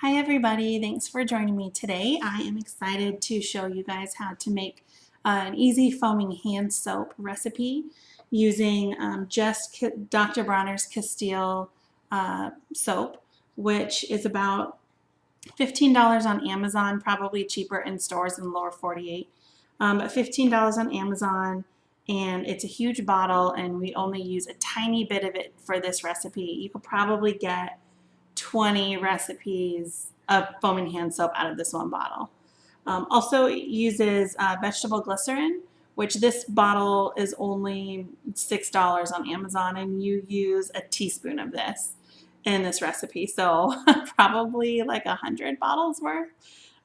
Hi everybody, thanks for joining me today. I am excited to show you guys how to make an easy foaming hand soap recipe using just Dr. Bronner's Castile soap, which is about $15 on Amazon, probably cheaper in stores in the lower 48. But $15 on Amazon, and it's a huge bottle, and we only use a tiny bit of it for this recipe. You could probably get 20 recipes of foaming hand soap out of this one bottle. Also, it uses vegetable glycerin, which this bottle is only $6 on Amazon, and you use a teaspoon of this in this recipe, so probably like 100 bottles worth.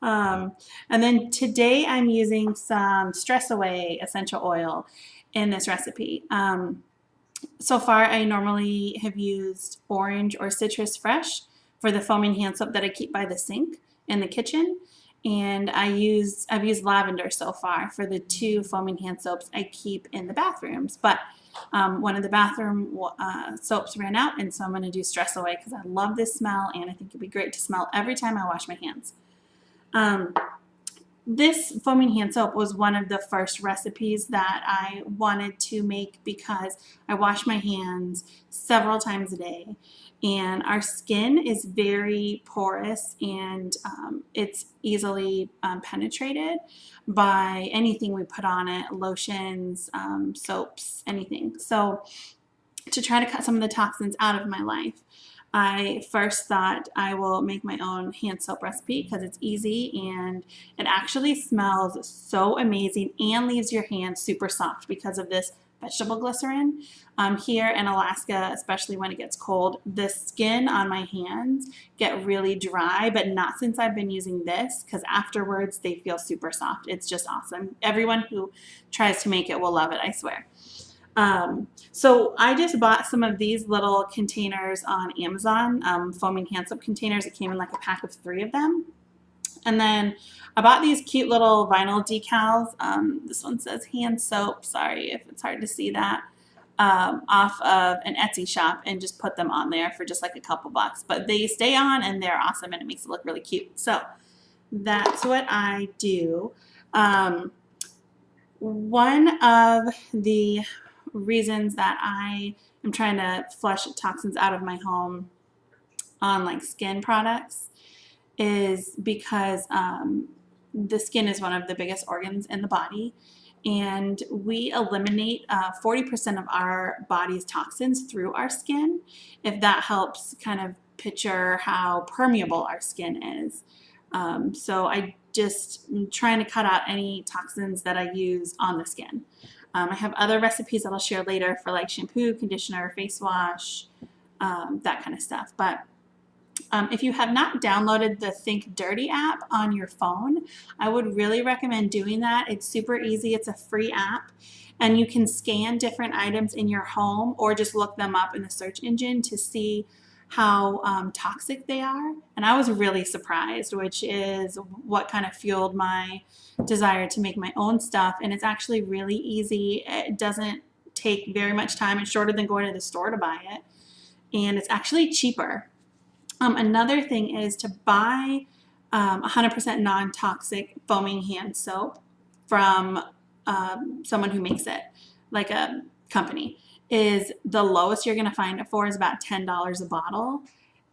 And then today I'm using some Stress Away essential oil in this recipe. So far, I normally have used orange or citrus fresh for the foaming hand soap that I keep by the sink in the kitchen. And I've used lavender so far for the two foaming hand soaps I keep in the bathrooms. But one of the bathroom soaps ran out, and so I'm going to do Stress Away because I love this smell, and I think it'd be great to smell every time I wash my hands. This foaming hand soap was one of the first recipes that I wanted to make because I wash my hands several times a day, and our skin is very porous, and it's easily penetrated by anything we put on it, lotions, soaps, anything. So to try to cut some of the toxins out of my life, I first thought I will make my own hand soap recipe because it's easy and it actually smells so amazing and leaves your hands super soft because of this vegetable glycerin. Here in Alaska, especially when it gets cold, the skin on my hands get really dry, but not since I've been using this, because afterwards they feel super soft. It's just awesome. Everyone who tries to make it will love it, I swear. So I just bought some of these little containers on Amazon, foaming hand soap containers. It came in like a pack of 3 of them. And then I bought these cute little vinyl decals. This one says hand soap, sorry if it's hard to see that, off of an Etsy shop, and just put them on there for just like a couple bucks. But they stay on and they're awesome, and it makes it look really cute. So that's what I do. One of the reasons that I am trying to flush toxins out of my home on like skin products is because the skin is one of the biggest organs in the body, and we eliminate 40% of our body's toxins through our skin, if that helps kind of picture how permeable our skin is. So I just am trying to cut out any toxins that I use on the skin. I have other recipes that I'll share later for like shampoo, conditioner, face wash, that kind of stuff. But if you have not downloaded the Think Dirty app on your phone, I would really recommend doing that. It's super easy. It's a free app, and you can scan different items in your home or just look them up in the search engine to see how toxic they are. And I was really surprised, which is what kind of fueled my desire to make my own stuff. And it's actually really easy. It doesn't take very much time. It's shorter than going to the store to buy it, and it's actually cheaper. Another thing is to buy 100% non-toxic foaming hand soap from someone who makes it, like a company. Is the lowest you're going to find it for is about $10 a bottle,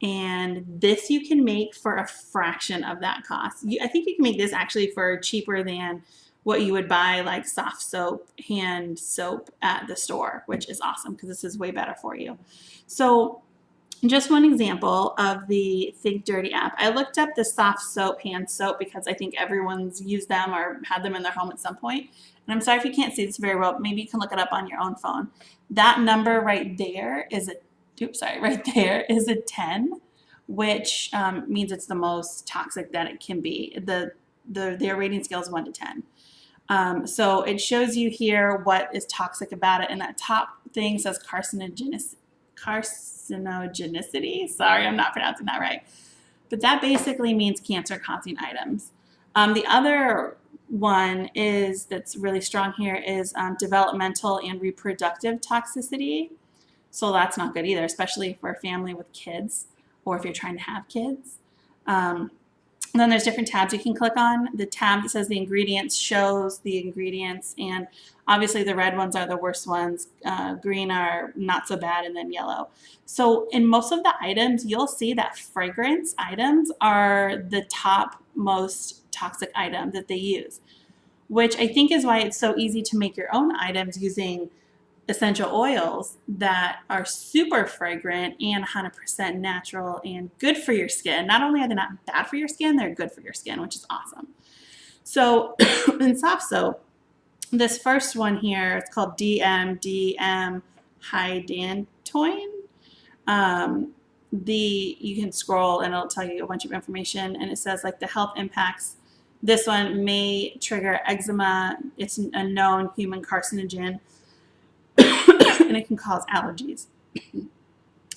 and this you can make for a fraction of that cost. I think you can make this actually for cheaper than what you would buy like soft soap, hand soap at the store, which is awesome because this is way better for you. So just one example of the Think Dirty app. I looked up the soft soap, hand soap, because I think everyone's used them or had them in their home at some point. And I'm sorry if you can't see this very well, but maybe you can look it up on your own phone. That number right there is a 10, which means it's the most toxic that it can be. Their rating scale is 1 to 10. So it shows you here what is toxic about it, and that top thing says carcinogenicity. Sorry, I'm not pronouncing that right. But that basically means cancer-causing items. The other one that's really strong here is developmental and reproductive toxicity. So that's not good either, especially for a family with kids or if you're trying to have kids. And then there's different tabs you can click on. The tab that says the ingredients shows the ingredients, and obviously the red ones are the worst ones. Green are not so bad, and then yellow. So in most of the items, you'll see that fragrance items are the top most toxic item that they use, which I think is why it's so easy to make your own items using essential oils that are super fragrant and 100% natural and good for your skin. Not only are they not bad for your skin, they're good for your skin, which is awesome. So in soft soap, this first one here, it's called DMDM Hydantoin. You can scroll and it'll tell you a bunch of information, and it says like the health impacts. This one may trigger eczema. It's a known human carcinogen. And it can cause allergies.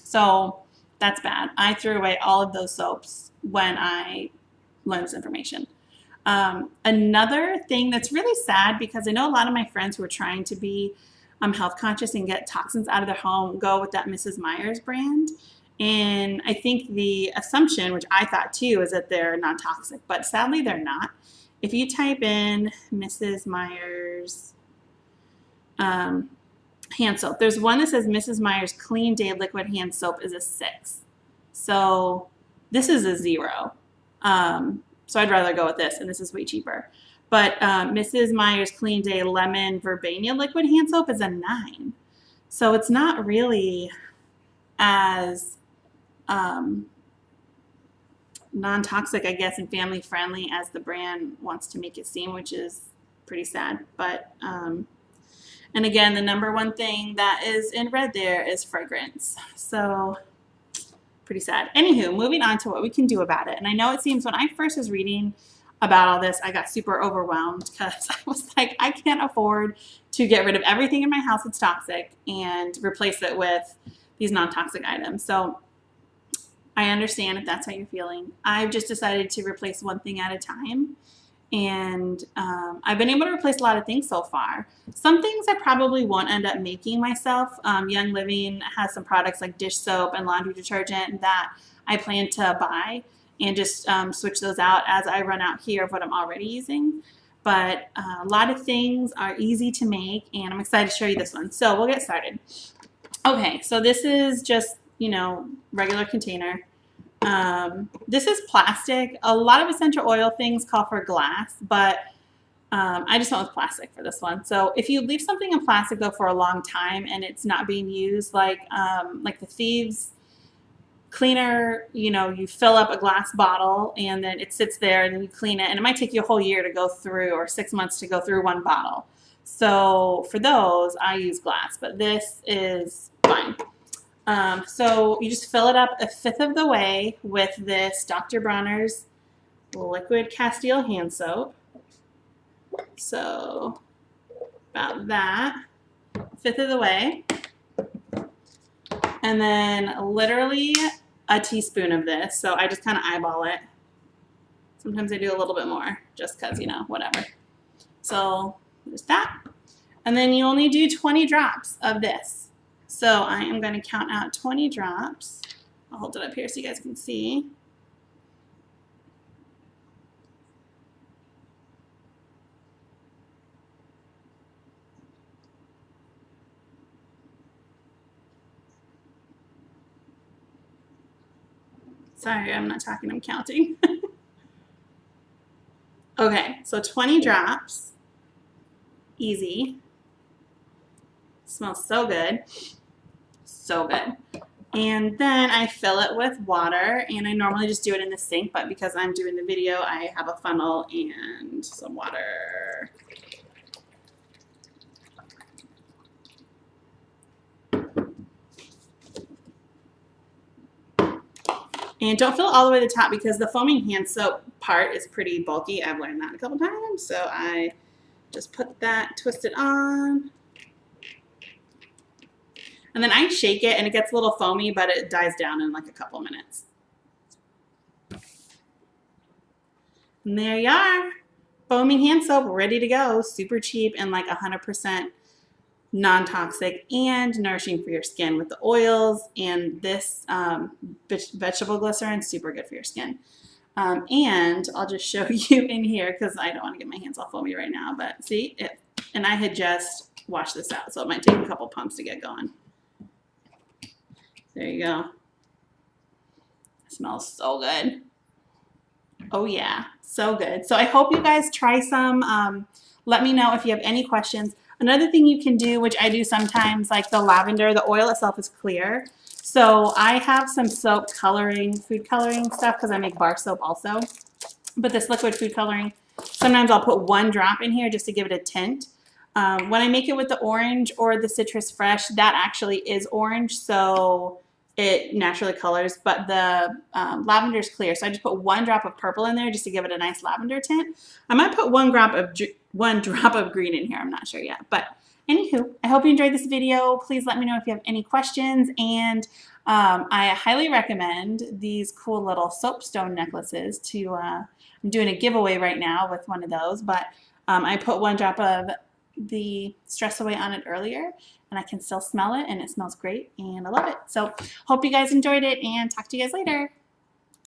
So that's bad. I threw away all of those soaps when I learned this information. Another thing that's really sad, because I know a lot of my friends who are trying to be health conscious and get toxins out of their home go with that Mrs. Meyer's brand. And I think the assumption, which I thought too, is that they're non-toxic, but sadly they're not. If you type in Mrs. Meyer's hand soap, there's one that says Mrs. Meyer's Clean Day Liquid Hand Soap is a 6. So this is a 0. So I'd rather go with this, and this is way cheaper. But Mrs. Meyer's Clean Day Lemon Verbena Liquid Hand Soap is a 9. So it's not really as non-toxic, I guess, and family friendly as the brand wants to make it seem, which is pretty sad. But and again, the number one thing that is in red there is fragrance. So pretty sad. Anywho, moving on to what we can do about it. And I know it seems when I first was reading about all this, I got super overwhelmed because I was like, I can't afford to get rid of everything in my house that's toxic and replace it with these non-toxic items. So I understand if that's how you're feeling. I've just decided to replace one thing at a time. And I've been able to replace a lot of things so far. Some things I probably won't end up making myself. Young Living has some products like dish soap and laundry detergent that I plan to buy and just switch those out as I run out here of what I'm already using. But a lot of things are easy to make, and I'm excited to show you this one. So we'll get started. Okay, so this is just, regular container. This is plastic. A lot of essential oil things call for glass, but I just went with plastic for this one. So if you leave something in plastic though for a long time and it's not being used, like the Thieves cleaner, you fill up a glass bottle and then it sits there and then you clean it, and it might take you a whole year to go through, or 6 months to go through one bottle. So for those, I use glass, but this is fine. So you just fill it up 1/5 of the way with this Dr. Bronner's Liquid Castile Hand Soap. So about that, 1/5 of the way. And then literally a teaspoon of this. So I just kind of eyeball it. Sometimes I do a little bit more just because, whatever. So there's that. And then you only do 20 drops of this. So I am going to count out 20 drops. I'll hold it up here so you guys can see. Sorry, I'm not talking, I'm counting. Okay, so 20 drops. Easy. Smells so good. So good. And then I fill it with water, and I normally just do it in the sink, but because I'm doing the video, I have a funnel and some water. And don't fill it all the way to the top because the foaming hand soap part is pretty bulky. I've learned that a couple times. So I just put that, twist it on. And then I shake it and it gets a little foamy, but it dies down in like a couple minutes. And there you are. Foaming hand soap ready to go. Super cheap and like 100% non-toxic and nourishing for your skin with the oils, and this vegetable glycerin, super good for your skin. And I'll just show you in here because I don't want to get my hands all foamy right now. But see, and I had just washed this out, so it might take a couple pumps to get going. There you go. It smells so good. Oh yeah, so good. So I hope you guys try some. Let me know if you have any questions. Another thing you can do, which I do sometimes, like the lavender, the oil itself is clear. So I have some soap coloring, food coloring stuff because I make bar soap also. But this liquid food coloring, sometimes I'll put 1 drop in here just to give it a tint. When I make it with the orange or the citrus fresh, that actually is orange, so it naturally colors, but the lavender is clear. So I just put 1 drop of purple in there just to give it a nice lavender tint. I might put 1 drop of green in here. I'm not sure yet. But anywho, I hope you enjoyed this video. Please let me know if you have any questions. And I highly recommend these cool little soapstone necklaces to, I'm doing a giveaway right now with one of those, but I put 1 drop of the Stress Away on it earlier, and I can still smell it, and it smells great, and I love it. So hope you guys enjoyed it, and talk to you guys later.